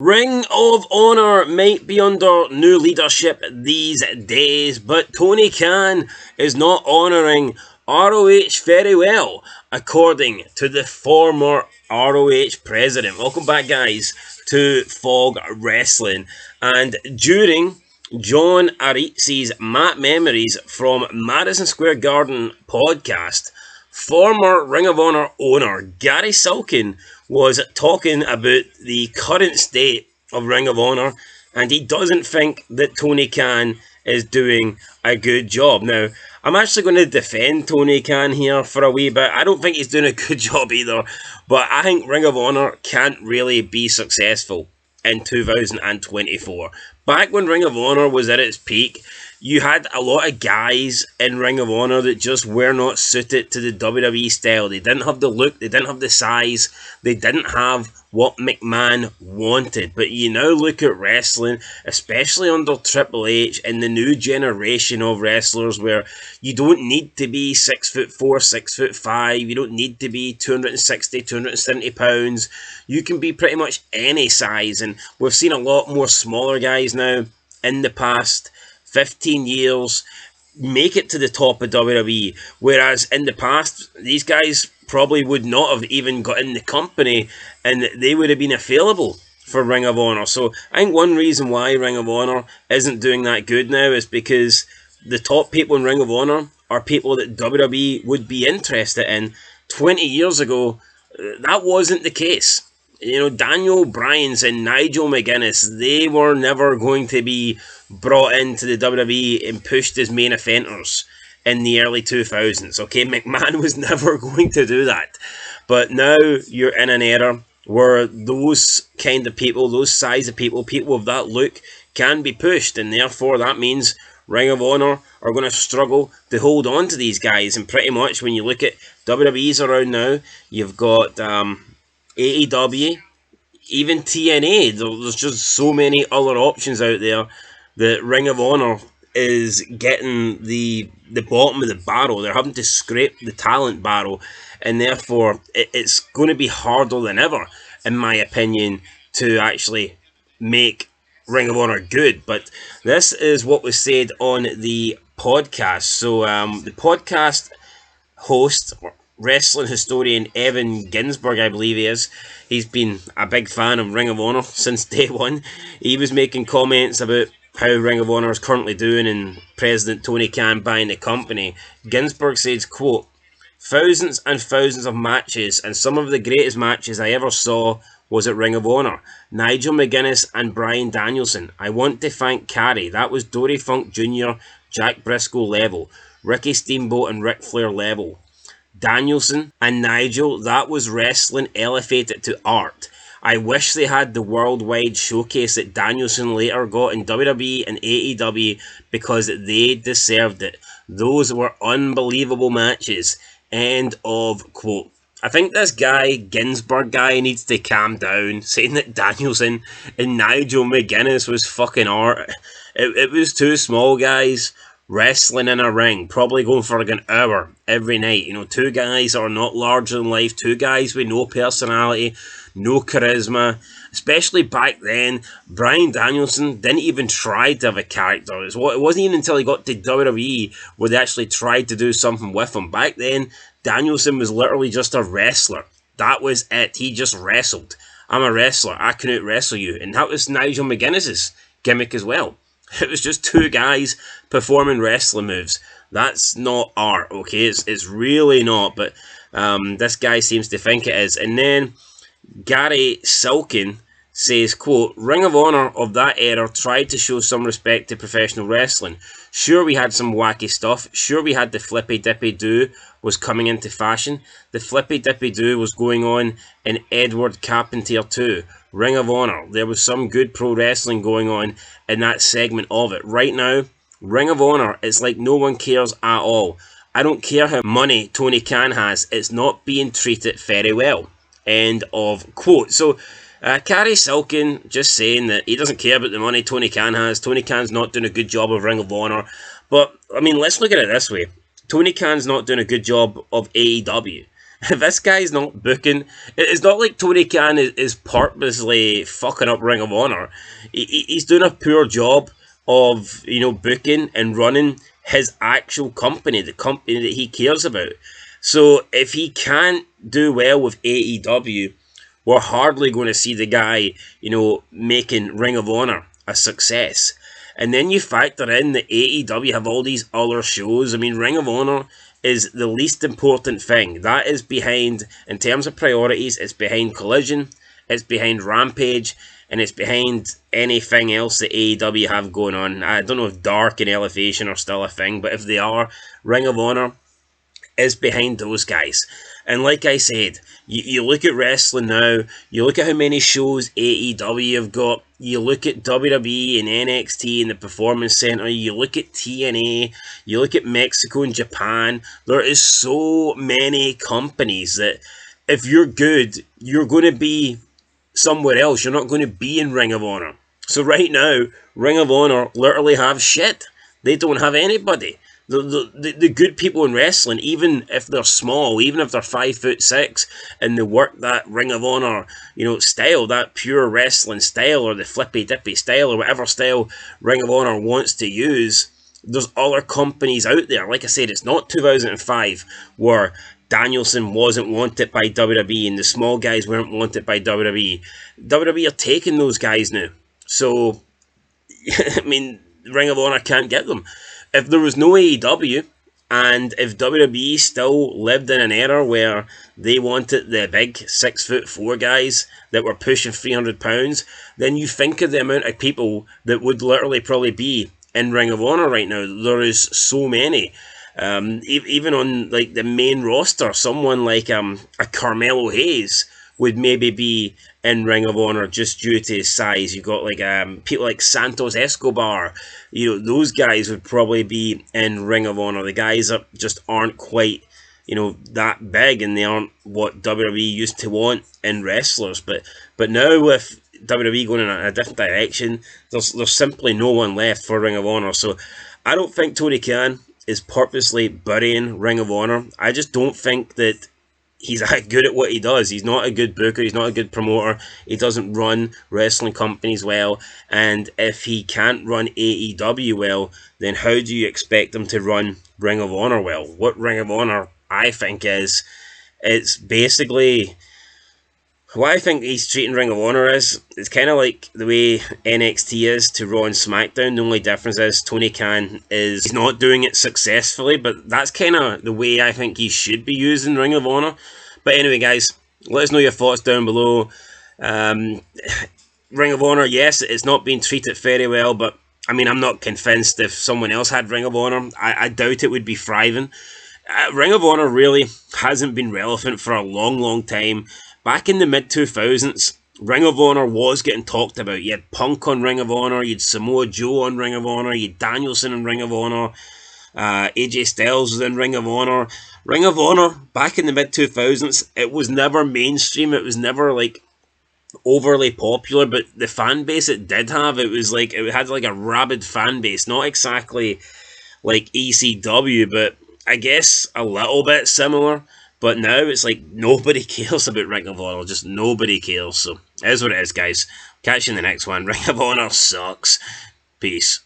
Ring of Honor might be under new leadership these days, but Tony Khan is not honouring ROH very well, according to the former ROH president. Welcome back, guys, to Fog Wrestling. And during John Aritsi's Mat Memories from Madison Square Garden podcast, former Ring of Honor owner Gary Sulkin was talking about the current state of Ring of Honor, and he doesn't think that Tony Khan is doing a good job. Now, I'm actually going to defend Tony Khan here for a wee bit. I don't think he's doing a good job either, but I think Ring of Honor can't really be successful in 2024. Back when Ring of Honor was at its peak, you had a lot of guys in Ring of Honor that just were not suited to the WWE style. They didn't have the look, they didn't have the size, they didn't have what McMahon wanted. But you now look at wrestling, especially under Triple H and the new generation of wrestlers, where you don't need to be 6'4", 6'5", you don't need to be 260, 270 pounds. You can be pretty much any size, and we've seen a lot more smaller guys now in the past 15 years make it to the top of WWE, whereas in the past these guys probably would not have even got in the company and they would have been available for Ring of Honor. So I think one reason why Ring of Honor isn't doing that good now is because the top people in Ring of Honor are people that WWE would be interested in. 20 years ago, that wasn't the case. You know, Daniel Bryan's and Nigel McGuinness, they were never going to be brought into the WWE and pushed as main eventers in the early 2000s. Okay, McMahon was never going to do that. But now you're in an era where those kind of people, those size of people, people of that look can be pushed, and therefore that means Ring of Honor are going to struggle to hold on to these guys. And pretty much when you look at WWE's around now, you've got AEW, even TNA. There's just so many other options out there that Ring of Honor is getting the bottom of the barrel. They're having to scrape the talent barrel, and therefore it's going to be harder than ever, in my opinion, to actually make Ring of Honor good. But this is what was said on the podcast. So the podcast host, wrestling historian Evan Ginsberg, I believe he is. He's been a big fan of Ring of Honor since day one. He was making comments about how Ring of Honor is currently doing and President Tony Khan buying the company. Ginsberg says, quote, "Thousands and thousands of matches, and some of the greatest matches I ever saw was at Ring of Honor. Nigel McGuinness and Bryan Danielson. I want to thank Carrie. That was Dory Funk Jr., Jack Briscoe level. Ricky Steamboat and Ric Flair level. Danielson and Nigel, that was wrestling elevated to art. I wish they had the worldwide showcase that Danielson later got in WWE and AEW because they deserved it. Those were unbelievable matches." End of quote. I think this guy, Ginsberg guy, needs to calm down, saying that Danielson and Nigel McGuinness was fucking art. It was two small guys wrestling in a ring, probably going for like an hour every night. You know, two guys that are not larger than life, two guys with no personality, no charisma. Especially back then, Bryan Danielson didn't even try to have a character. It wasn't even until he got to WWE where they actually tried to do something with him. Back then, Danielson was literally just a wrestler. That was it. He just wrestled. I'm a wrestler. I can out wrestle you. And that was Nigel McGuinness's gimmick as well. It was just two guys performing wrestling moves. That's not art, okay? It's really not, but this guy seems to think it is. And then Gary Sulkin says, quote, "Ring of Honor of that era tried to show some respect to professional wrestling. Sure, we had some wacky stuff. Sure, we had the flippy dippy do was coming into fashion. The flippy dippy do was going on in Edward Carpentier too. Ring of Honor, there was some good pro wrestling going on in that segment of it. Right now, Ring of Honor, it's like no one cares at all. I don't care how money Tony Khan has, it's not being treated very well." End of quote. So, Gary Sulkin just saying that he doesn't care about the money Tony Khan has. Tony Khan's not doing a good job of Ring of Honor. But, I mean, let's look at it this way. Tony Khan's not doing a good job of AEW. This guy's not booking. It's not like Tony Khan is purposely fucking up Ring of Honor. He's doing a poor job of, booking and running his actual company, the company that he cares about. So if he can't do well with AEW, we're hardly going to see the guy, making Ring of Honor a success. And then you factor in that AEW have all these other shows. I mean, Ring of Honor is the least important thing. That is behind, in terms of priorities, it's behind Collision, it's behind Rampage, and it's behind anything else that AEW have going on. I don't know if Dark and Elevation are still a thing, but if they are, Ring of Honor is behind those guys. And like I said, you look at wrestling now, you look at how many shows AEW have got, you look at WWE and NXT and the Performance Center, you look at TNA, you look at Mexico and Japan. There is so many companies that if you're good, you're going to be somewhere else. You're not going to be in Ring of Honor. So right now, Ring of Honor literally have shit. They don't have anybody. The good people in wrestling, even if they're small, even if they're 5'6", and they work that Ring of Honor, style, that pure wrestling style, or the flippy dippy style, or whatever style Ring of Honor wants to use, there's other companies out there. Like I said, it's not 2005 where Danielson wasn't wanted by WWE and the small guys weren't wanted by WWE. WWE are taking those guys now. So, I mean, Ring of Honor can't get them. If there was no AEW, and if WWE still lived in an era where they wanted the big 6'4" guys that were pushing 300 pounds, then you think of the amount of people that would literally probably be in Ring of Honor right now. There is so many. Even on like the main roster, someone like a Carmelo Hayes would maybe be in Ring of Honor just due to his size. You've got like people like Santos Escobar. Those guys would probably be in Ring of Honor. The guys that just aren't quite, that big, and they aren't what WWE used to want in wrestlers. But now with WWE going in a different direction, there's simply no one left for Ring of Honor. So I don't think Tony Khan is purposely burying Ring of Honor. I just don't think that he's that good at what he does. He's not a good booker. He's not a good promoter. He doesn't run wrestling companies well. And if he can't run AEW well, then how do you expect him to run Ring of Honor well? What Ring of Honor, I think, it's basically... What I think he's treating Ring of Honor is, it's kind of like the way NXT is to Raw and SmackDown. The only difference is Tony Khan he's not doing it successfully, but that's kind of the way I think he should be using Ring of Honor. But anyway, guys, let us know your thoughts down below. Ring of Honor, yes, it's not being treated very well, but I mean, I'm not convinced if someone else had Ring of Honor. I doubt it would be thriving. Ring of Honor really hasn't been relevant for a long, long time. Back in the mid-2000s, Ring of Honor was getting talked about. You had Punk on Ring of Honor, you had Samoa Joe on Ring of Honor, you had Danielson in Ring of Honor, AJ Styles was in Ring of Honor. Ring of Honor, back in the mid-2000s, it was never mainstream, it was never like overly popular, but the fan base it did have, it had like a rabid fan base, not exactly like ECW, but I guess a little bit similar. But now it's like nobody cares about Ring of Honor. Just nobody cares. So it is what it is, guys. Catch you in the next one. Ring of Honor sucks. Peace.